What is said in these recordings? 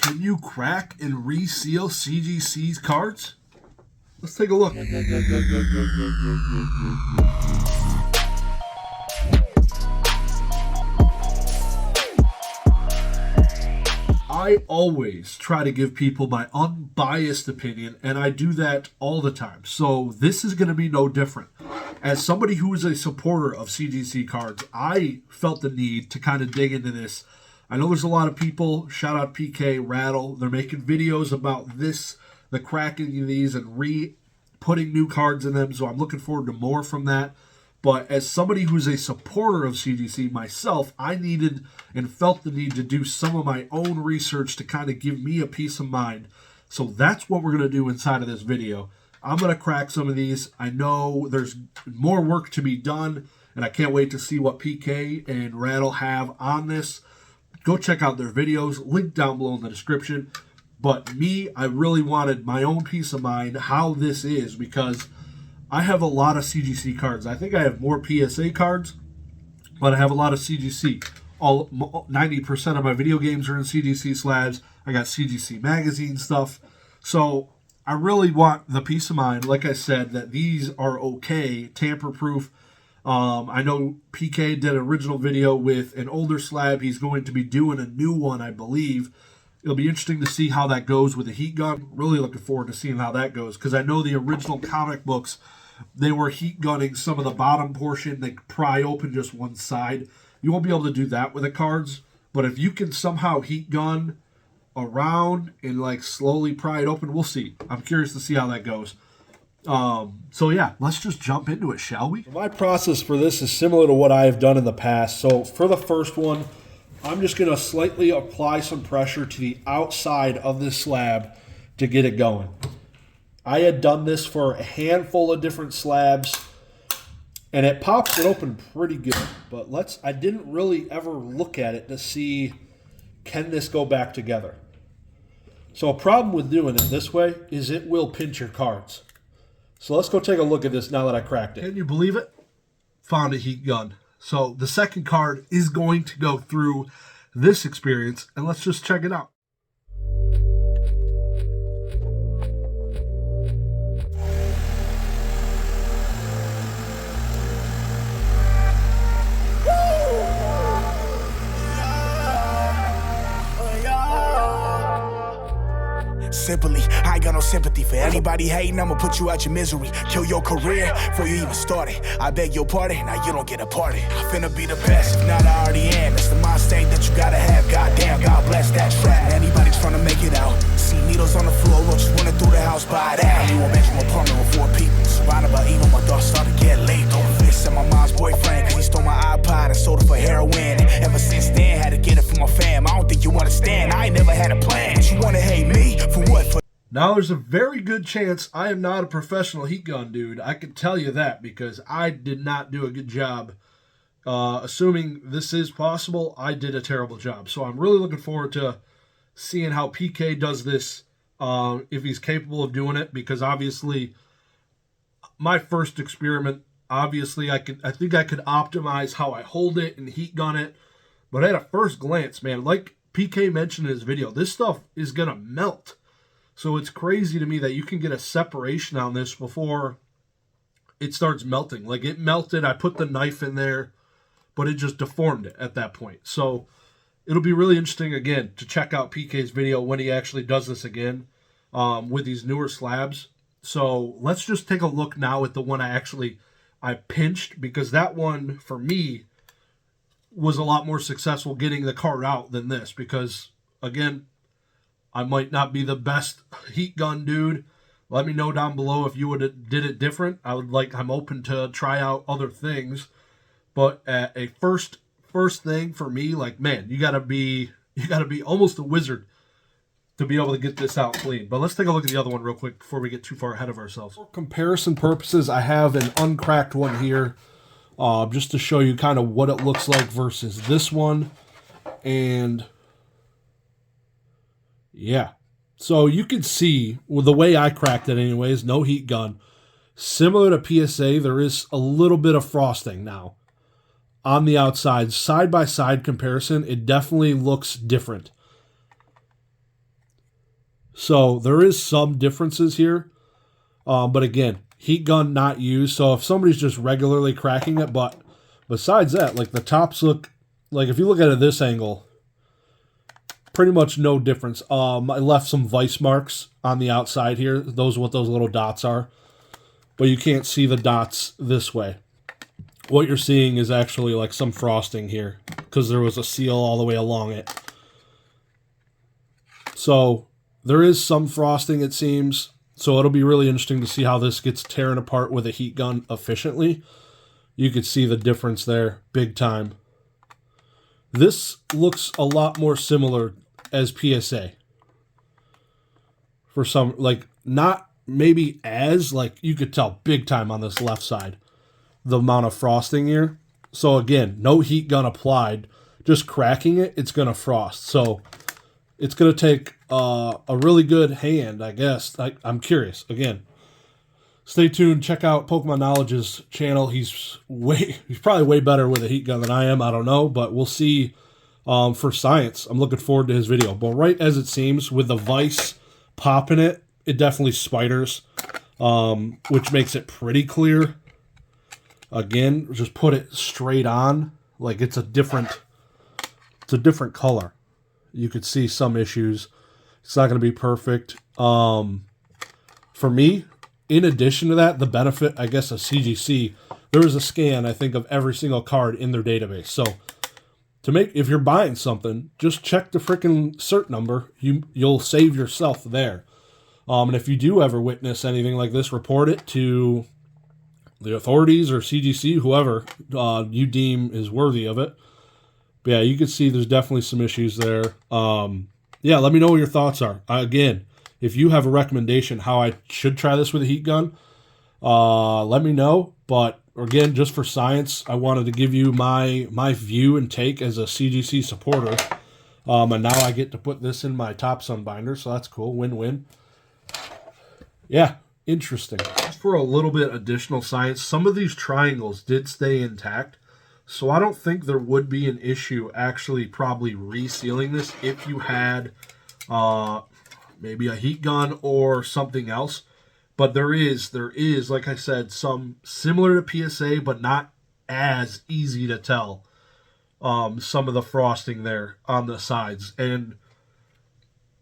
Can you crack and reseal CGC's cards? Let's take a look. I always try to give people my unbiased opinion, and I do that all the time. So this is going to be no different. As somebody who is a supporter of CGC cards, I felt the need to kind of dig into this. I know there's a lot of people, shout out PK, Rattle, they're making videos about this, the cracking of these and putting new cards in them, so I'm looking forward to more from that. But as somebody who's a supporter of CGC myself, I needed and felt the need to do some of my own research to kind of give me a peace of mind. So that's what we're going to do inside of this video. I'm going to crack some of these. I know there's more work to be done, and I can't wait to see what PK and Rattle have on this. Go check out their videos, link down below in the description. But me, I really wanted my own peace of mind how this is, because I have a lot of CGC cards. I think I have more PSA cards, but I have a lot of CGC. 90% of my video games are in CGC slabs. I got CGC magazine stuff. So I really want the peace of mind, like I said, that these are okay, tamper-proof. I know PK did an original video with an older slab. He's going to be doing a new one, I believe. It'll be interesting to see how that goes with the heat gun. Really looking forward to seeing how that goes, because I know the original comic books, they were heat gunning some of the bottom portion. They pry open just one side. You won't be able to do that with the cards, but if you can somehow heat gun around and like slowly pry it open, we'll see. I'm curious to see how that goes. So yeah, let's just jump into it, shall we? My process for this is similar to what I have done in the past. So for the first one, I'm just going to slightly apply some pressure to the outside of this slab to get it going. I had done this for a handful of different slabs, and it pops it open pretty good. But I didn't really ever look at it to see, can this go back together? So a problem with doing it this way is it will pinch your cards. So let's go take a look at this now that I cracked it. Can you believe it? Found a heat gun. So the second card is going to go through this experience, and let's just check it out. Simply, I ain't got no sympathy for anybody hating. I'ma put you out your misery, kill your career before you even started. I beg your pardon, now you don't get a party. I finna be the best, if not I already am. It's the mind state that you gotta have. Goddamn, God bless that trap. Anybody's trying to make it out. See needles on the floor, roaches running through the house by that. I need one bedroom apartment with 4 people, surrounded by evil. My thoughts start to get late. Don't fix at my mom's boyfriend, cause he stole my iPod and sold it for heroin. And ever since then, had to get it from my fam. I don't think you understand, I ain't never had a plan. But you wanna hate me for what? Now, there's a very good chance I am not a professional heat gun dude. I can tell you that, because I did not do a good job. Assuming this is possible, I did a terrible job. So I'm really looking forward to seeing how PK does this, if he's capable of doing it, because obviously my first experiment, obviously I think I could optimize how I hold it and heat gun it. But at a first glance, man, like PK mentioned in his video, this stuff is going to melt. So it's crazy to me that you can get a separation on this before it starts melting. Like, it melted, I put the knife in there, but it just deformed it at that point. So it'll be really interesting, again, to check out PK's video when he actually does this again with these newer slabs. So let's just take a look now at the one I pinched, because that one, for me, was a lot more successful getting the card out than this, because, again, I might not be the best heat gun dude. Let me know down below if you would have did it different. I'm open to try out other things. But a first thing for me, like, man, you gotta be almost a wizard to be able to get this out clean. But let's take a look at the other one real quick before we get too far ahead of ourselves. For comparison purposes, I have an uncracked one here, just to show you kind of what it looks like versus this one. And yeah, so you can see, well, the way I cracked it anyways, no heat gun. Similar to PSA, there is a little bit of frosting now on the outside. Side-by-side comparison, it definitely looks different. So there is some differences here. But again, heat gun not used. So if somebody's just regularly cracking it, but besides that, like the tops look, like if you look at it this angle, pretty much no difference. I left some vice marks on the outside here. Those are what those little dots are. But you can't see the dots this way. What you're seeing is actually like some frosting here because there was a seal all the way along it. So there is some frosting, it seems. So it'll be really interesting to see how this gets tearing apart with a heat gun efficiently. You could see the difference there big time. This looks a lot more similar as PSA. For some, like, not maybe as, like, you could tell big time on this left side, the amount of frosting here. So again, no heat gun applied, just cracking it, it's going to frost. So it's going to take a really good hand, I guess. I'm curious. Again, stay tuned. Check out Pokemon Knowledge's channel. He's probably way better with a heat gun than I am. I don't know, but we'll see. For science, I'm looking forward to his video. But right as it seems, with the vice popping it, it definitely spiders, which makes it pretty clear. Again, just put it straight on, like it's a different color. You could see some issues. It's not going to be perfect. For me, in addition to that, the benefit, I guess, of CGC, there is a scan, I think, of every single card in their database. So if you're buying something, just check the freaking cert number. You'll save yourself there. And if you do ever witness anything like this, report it to the authorities or CGC, whoever you deem is worthy of it. But yeah, you can see there's definitely some issues there. Yeah, let me know what your thoughts are. Again, if you have a recommendation how I should try this with a heat gun, let me know. But again, just for science, I wanted to give you my view and take as a CGC supporter. And now I get to put this in my top sun binder, so that's cool. Win-win. Yeah, interesting. Just for a little bit additional science, some of these triangles did stay intact, so I don't think there would be an issue actually probably resealing this if you had maybe a heat gun or something else. But there is, like I said, some similar to PSA, but not as easy to tell. Some of the frosting there on the sides. And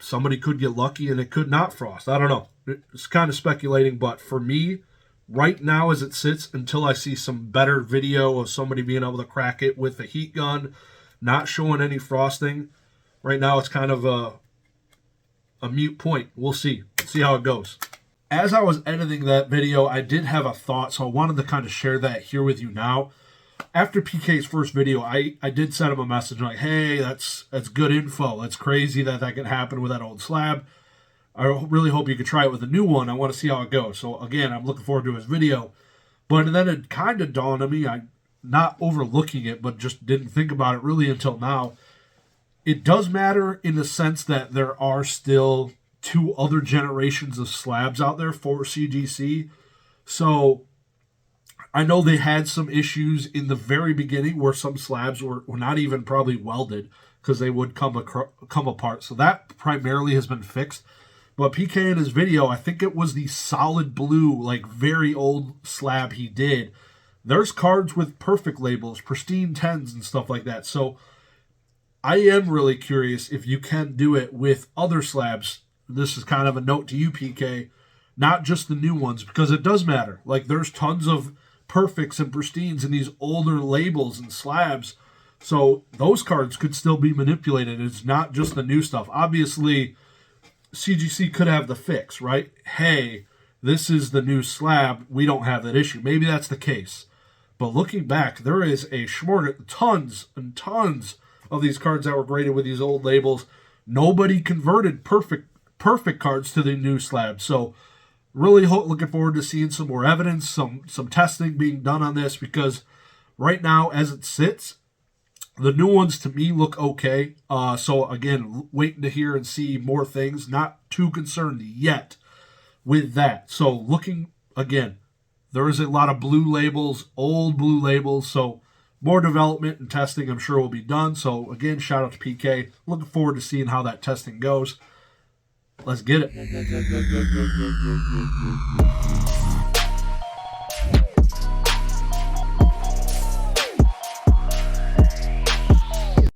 somebody could get lucky and it could not frost. I don't know. It's kind of speculating, but for me, right now as it sits, until I see some better video of somebody being able to crack it with a heat gun, not showing any frosting, right now it's kind of a mute point. We'll see how it goes. As I was editing that video, I did have a thought, so I wanted to kind of share that here with you now. After PK's first video, I did send him a message like, hey, that's good info. That's crazy that could happen with that old slab. I really hope you could try it with a new one. I want to see how it goes. So again, I'm looking forward to his video. But then it kind of dawned on me, I'm not overlooking it, but just didn't think about it really until now. It does matter in the sense that there are still 2 other generations of slabs out there for CGC. So I know they had some issues in the very beginning where some slabs were not even probably welded because they would come apart. So that primarily has been fixed. But PK in his video, I think it was the solid blue, like very old slab he did. There's cards with perfect labels, pristine 10s and stuff like that. So I am really curious if you can do it with other slabs. This is kind of a note to you, PK, not just the new ones, because it does matter. Like there's tons of perfects and pristines in these older labels and slabs. So those cards could still be manipulated. It's not just the new stuff. Obviously, CGC could have the fix, right? Hey, this is the new slab. We don't have that issue. Maybe that's the case. But looking back, there is a tons and tons of these cards that were graded with these old labels. Nobody converted perfect cards to the new slab. So really looking forward to seeing some more evidence, some testing being done on this, because right now, as it sits, the new ones to me look okay. So again, waiting to hear and see more things. Not too concerned yet with that. So looking, again, there is a lot of blue labels, old blue labels. So more development and testing I'm sure will be done. So again, shout out to PK. Looking forward to seeing how that testing goes. Let's get it.